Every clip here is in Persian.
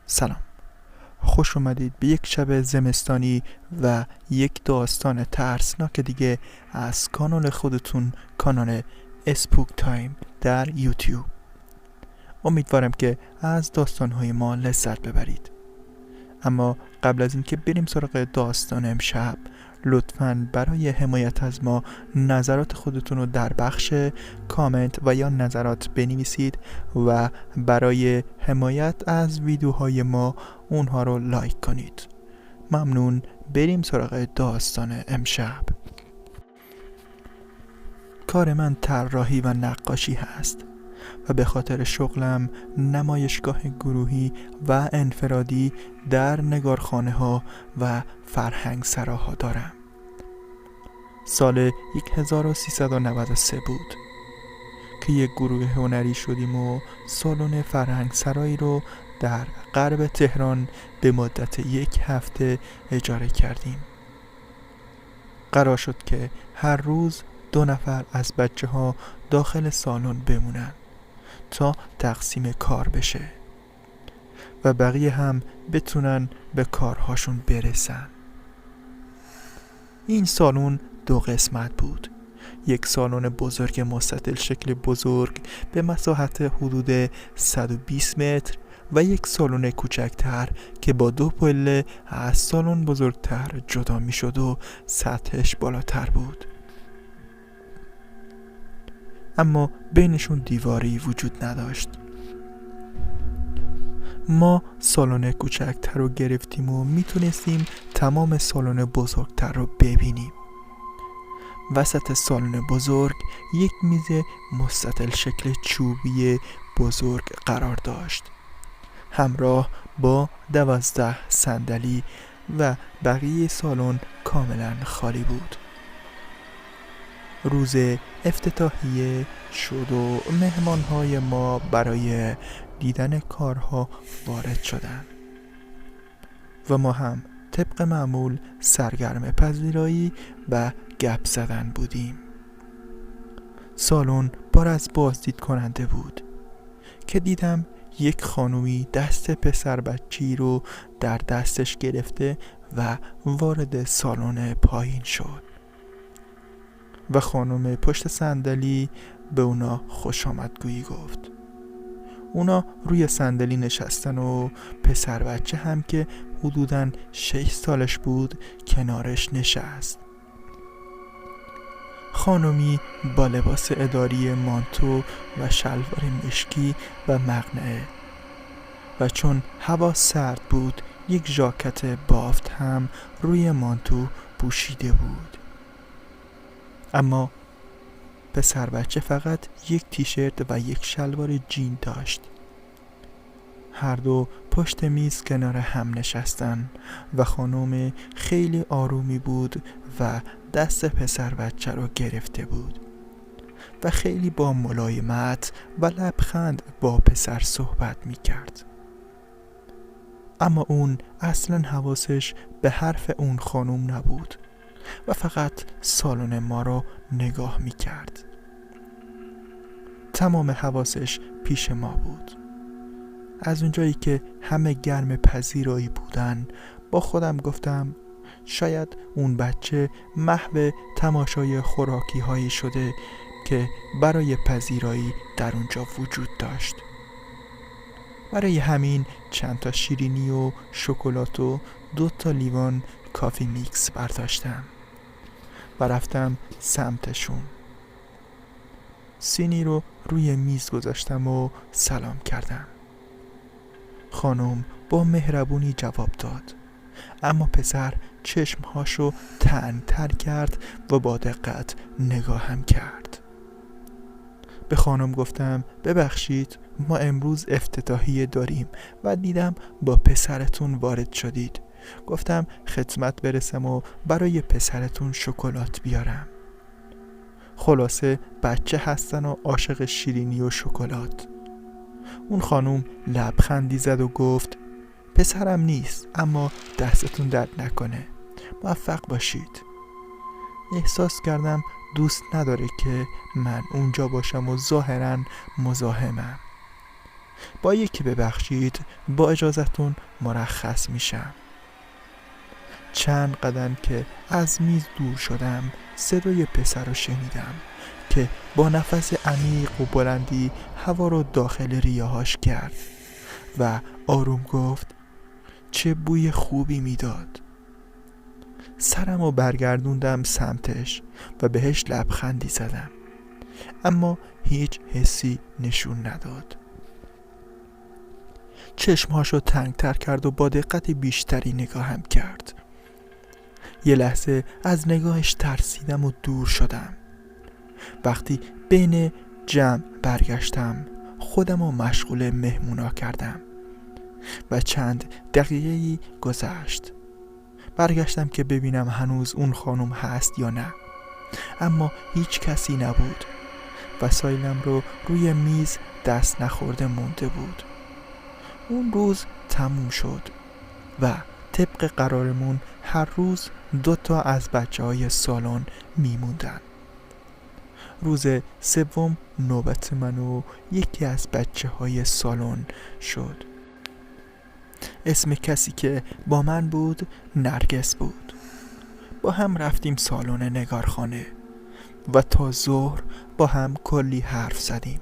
سلام، خوش اومدید به یک شب زمستانی و یک داستان ترسناک دیگه از کانال خودتون، کانال اسپوک تایم در یوتیوب. امیدوارم که از داستانهای ما لذت ببرید. اما قبل از اینکه بریم سراغ داستان امشب، لطفاً برای حمایت از ما نظرات خودتون رو در بخش کامنت و یا نظرات بنویسید و برای حمایت از ویدیوهای ما اونها رو لایک کنید. ممنون. بریم سراغ داستان امشب. کار من طراحی و نقاشی هست و به خاطر شغلم نمایشگاه گروهی و انفرادی در نگارخانه ها و فرهنگ سراها دارم. سال 1393 بود که یک گروه هنری شدیم و سالن فرهنگ سرایی رو در غرب تهران به مدت 1 هفته اجاره کردیم. قرار شد که هر روز 2 نفر از بچه ها داخل سالن بمونن تا تقسیم کار بشه و بقیه هم بتونن به کارهاشون برسن. این سالن 2 قسمت بود. یک سالن بزرگ مستطیل شکل بزرگ به مساحت حدود 120 متر و یک سالن کوچکتر که با 2 پله از سالن بزرگتر جدا می شد و سطحش بالاتر بود. اما بینشون دیواری وجود نداشت. ما سالن کوچکتر رو گرفتیم و میتونستیم تمام سالن بزرگتر رو ببینیم. وسط سالن بزرگ یک میز مستطیل شکل چوبی بزرگ قرار داشت، همراه با 12 صندلی و بقیه سالن کاملا خالی بود. روز افتتاحیه شد و مهمانهای ما برای دیدن کارها وارد شدند و ما هم طبق معمول سرگرم پذیرایی و گپ زدن بودیم. سالن پر از بازدید کننده بود که دیدم یک خانومی دست پسر بچی رو در دستش گرفته و وارد سالن پایین شد و خانم پشت صندلی به اونا خوش آمدگویی گفت. اونا روی صندلی نشستن و پسر بچه هم که حدوداً 6 سالش بود کنارش نشست. خانمی با لباس اداری مانتو و شلوار مشکی و مقنعه و چون هوا سرد بود یک ژاکت بافت هم روی مانتو پوشیده بود. اما پسر بچه فقط یک تیشرت و یک شلوار جین داشت. هر دو پشت میز کنار هم نشستن و خانم خیلی آرومی بود و دست پسر بچه رو گرفته بود و خیلی با ملایمت و لبخند با پسر صحبت می کرد. اما اون اصلا حواسش به حرف اون خانم نبود و فقط سالن ما رو نگاه می کرد. تمام حواسش پیش ما بود. از اونجایی که همه گرم پذیرایی بودن با خودم گفتم شاید اون بچه محو تماشای خوراکی هایی شده که برای پذیرایی در اونجا وجود داشت. برای همین چند تا شیرینی و شکلات و 2 تا لیوان کافی میکس برداشتم و رفتم سمتشون. سینی رو روی میز گذاشتم و سلام کردم. خانم با مهربونی جواب داد، اما پسر چشمهاشو تنگ‌تر کرد و با دقت نگاهم کرد. به خانم گفتم ببخشید ما امروز افتتاحیه داریم و دیدم با پسرتون وارد شدید. گفتم خدمت برسم و برای پسرتون شکلات بیارم. خلاصه بچه هستن و عاشق شیرینی و شکلات. اون خانم لبخندی زد و گفت پسرم نیست، اما دستتون درد نکنه، موفق باشید. احساس کردم دوست نداره که من اونجا باشم و ظاهراً مزاحمم. با یکی ببخشید، با اجازتون مرخص میشم. چند قدم که از میز دور شدم صدای پسر رو شنیدم که با نفس عمیق و بلندی هوا رو داخل ریه‌هاش کرد و آروم گفت چه بوی خوبی میداد. سرم رو برگردوندم سمتش و بهش لبخندی زدم، اما هیچ حسی نشون نداد. چشمهاشو تنگتر کرد و با دقت بیشتری نگاهم کرد. یه لحظه از نگاهش ترسیدم و دور شدم. وقتی بین جمع برگشتم خودم رو مشغول مهمونا کردم و چند دقیقه‌ای گذشت. برگشتم که ببینم هنوز اون خانم هست یا نه، اما هیچ کسی نبود. وسایلم رو روی میز دست نخورده مونده بود. اون روز تموم شد و طبق قرارمون هر روز 2 از بچه‌های سالن میموندن. روز سوم نوبت من و یکی از بچه‌های سالن شد. اسم کسی که با من بود نرگس بود. با هم رفتیم سالن نگارخانه و تا ظهر با هم کلی حرف زدیم.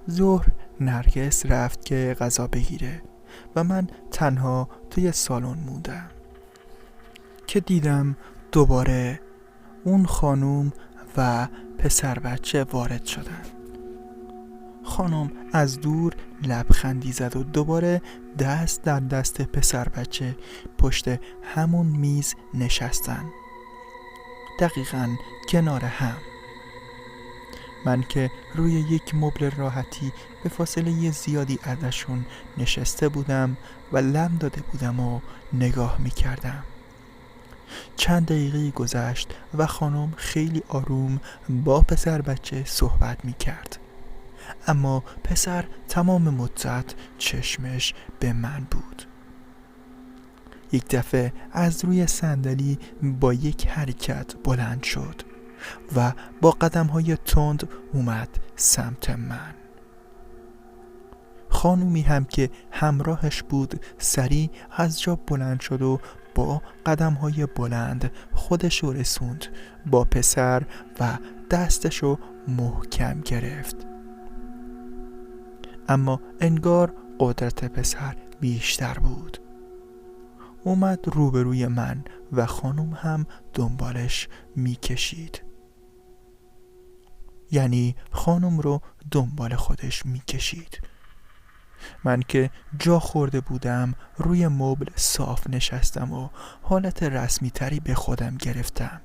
ظهر نرگس رفت که غذا بگیره و من تنها توی سالن موندم که دیدم دوباره اون خانوم و پسر بچه وارد شدن. خانم از دور لبخندی زد و دوباره دست در دست پسر بچه پشت همون میز نشستن، دقیقاً کنار هم. من که روی یک مبل راحتی به فاصله زیادی ازشون نشسته بودم و لم داده بودم و نگاه میکردم. چند دقیقه گذشت و خانم خیلی آروم با پسر بچه صحبت میکرد، اما پسر تمام مدت چشمش به من بود. یک دفعه از روی صندلی با یک حرکت بلند شد و با قدم‌های تند اومد سمت من. خانومی هم که همراهش بود سریع از جا بلند شد و با قدم‌های بلند خودشو رسوند با پسر و دستشو محکم گرفت. اما انگار قدرت پسر بیشتر بود. اومد روبروی من و خانم هم دنبالش میکشید. یعنی خانم رو دنبال خودش میکشید. من که جا خورده بودم روی مبل صاف نشستم و حالت رسمی تری به خودم گرفتم.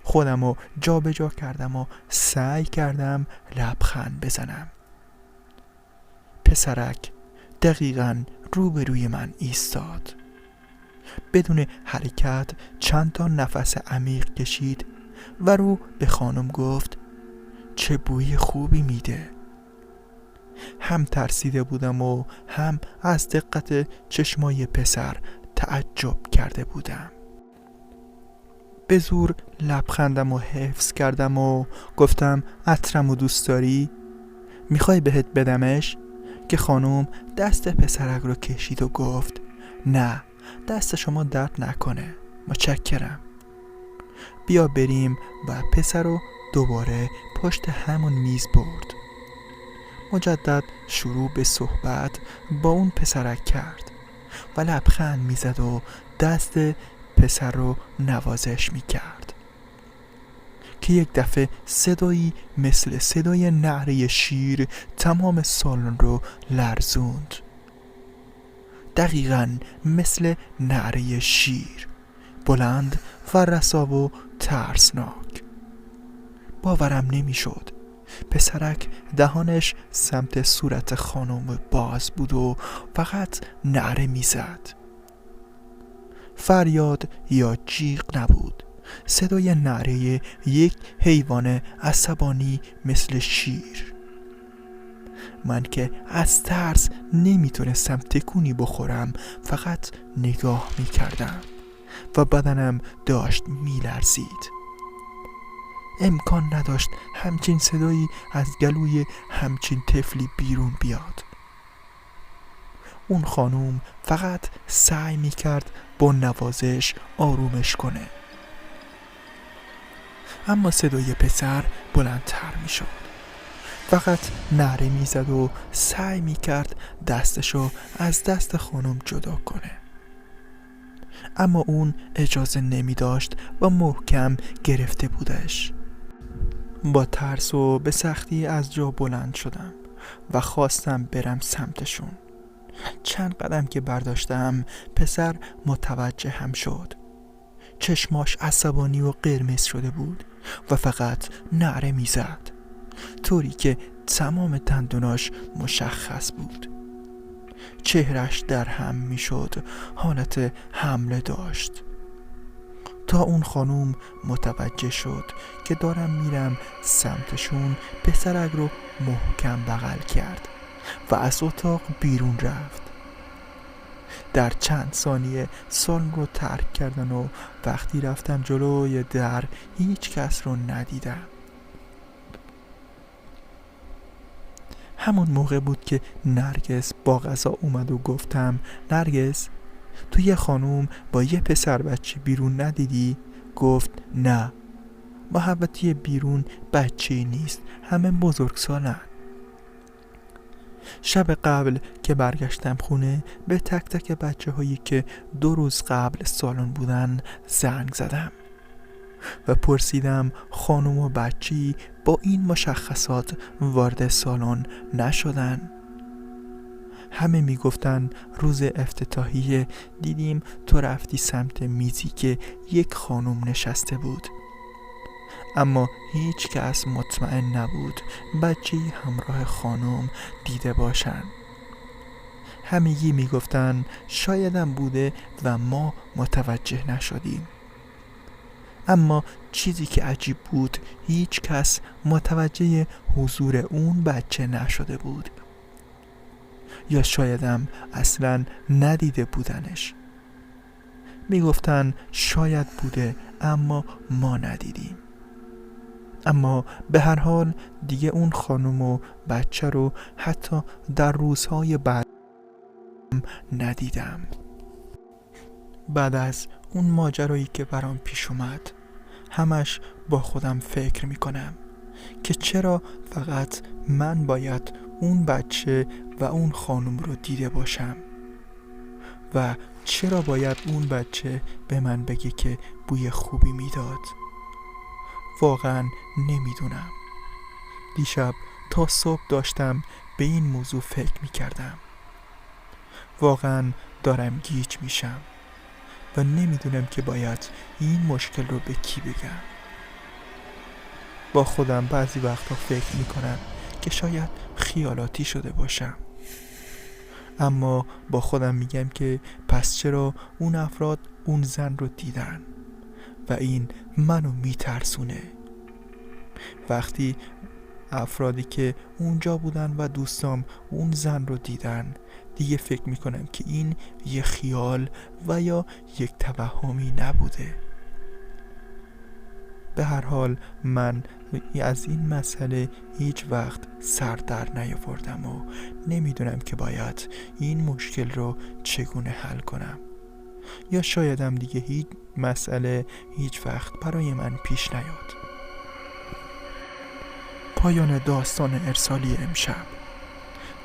خودم رو جا به جا کردم و سعی کردم لبخند بزنم. پسرک دقیقاً روبروی من ایستاد. بدون حرکت چند تا نفس عمیق کشید و رو به خانم گفت چه بوی خوبی میده. هم ترسیده بودم و هم از دقت چشمای پسر تعجب کرده بودم. به زور لبخندم و حفظ کردم و گفتم عطرمو دوست داری؟ میخوای بهت بدمش؟ که خانم دست پسرک رو کشید و گفت نه، دست شما درد نکنه، متشکرم. بیا بریم. و پسر رو دوباره پشت همون میز برد. مجدد شروع به صحبت با اون پسرک کرد و لبخند میزد و دست پسر رو نوازش میکرد که یک دفعه صدایی مثل صدای نعره شیر تمام سالن رو لرزوند. دقیقاً مثل نعره شیر، بلند و رسا و ترسناک. باورم نمیشد. پسرک دهانش سمت صورت خانم باز بود و فقط نعره میزد. فریاد یا جیغ نبود، صدای نعره یک حیوان عصبانی مثل شیر. من که از ترس نمیتونستم تکونی بخورم، فقط نگاه میکردم و بدنم داشت میلرزید. امکان نداشت همچین صدایی از گلوی همچین طفلی بیرون بیاد. اون خانوم فقط سعی میکرد با نوازش آرومش کنه، اما صدای پسر بلندتر میشد. فقط نعره میزد و سعی میکرد دستشو از دست خانم جدا کنه، اما اون اجازه نمی داشت و محکم گرفته بودش. با ترس و به سختی از جا بلند شدم و خواستم برم سمتشون. چند قدم که برداشتم پسر متوجه هم شد. چشماش عصبانی و قرمز شده بود و فقط نعره می زد، طوری که تمام تندوناش مشخص بود. چهرش در هم می شد، حالت حمله داشت. تا اون خانوم متوجه شد که دارم میرم سمتشون، پسرک رو محکم بغل کرد و از اتاق بیرون رفت. در چند ثانیه سالن رو ترک کردن و وقتی رفتم جلوی در هیچ کس رو ندیدم. همون موقع بود که نرگس با غذا اومد و گفتم نرگس، تو یه خانوم با یه پسر بچه بیرون ندیدی؟ گفت نه، محبتی بیرون بچه نیست، همه بزرگسالن. شب قبل که برگشتم خونه به تک تک بچه هایی که 2 روز قبل سالن بودن زنگ زدم و پرسیدم خانم و بچی با این مشخصات وارد سالن نشدن. همه میگفتن روز افتتاحیه دیدیم تو رفتی سمت میزی که یک خانم نشسته بود، اما هیچ کس مطمئن نبود بچه‌ای همراه خانم دیده باشن. همگی میگفتن شایدم بوده و ما متوجه نشدیم. اما چیزی که عجیب بود هیچ کس متوجه حضور اون بچه نشده بود، یا شایدم اصلا ندیده بودنش. میگفتن شاید بوده اما ما ندیدیم. اما به هر حال دیگه اون خانم و بچه رو حتی در روزهای بعد ندیدم. بعد از اون ماجرایی که برام پیش اومد همش با خودم فکر میکنم که چرا فقط من باید اون بچه و اون خانم رو دیده باشم و چرا باید اون بچه به من بگه که بوی خوبی میداد. واقعا نمیدونم. دیشب تا صبح داشتم به این موضوع فکر میکردم. واقعا دارم گیج میشم و نمیدونم که باید این مشکل رو به کی بگم. با خودم بعضی وقتا فکر میکنم که شاید خیالاتی شده باشم، اما با خودم میگم که پس چرا اون افراد اون زن رو دیدن و این منو میترسونه. وقتی افرادی که اونجا بودن و دوستام اون زن رو دیدن دیگه فکر میکنم که این یه خیال و یا یک توهمی نبوده. به هر حال من از این مسئله هیچ وقت سر در نیاوردم و نمیدونم که باید این مشکل رو چگونه حل کنم، یا شایدم دیگه هیچ مسئله هیچ وقت برای من پیش نیاد. پایان داستان ارسالی امشب.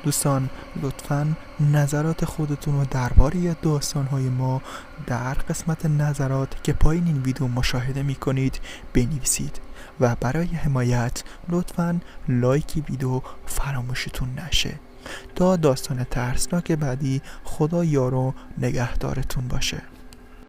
دوستان لطفاً نظرات خودتون رو درباره داستان‌های ما در قسمت نظرات که پایین این ویدیو مشاهده می‌کنید بنویسید و برای حمایت لطفاً لایک ویدیو فراموشتون نشه. تا داستان ترسناک بعدی خدا یار و نگهدارتون باشه.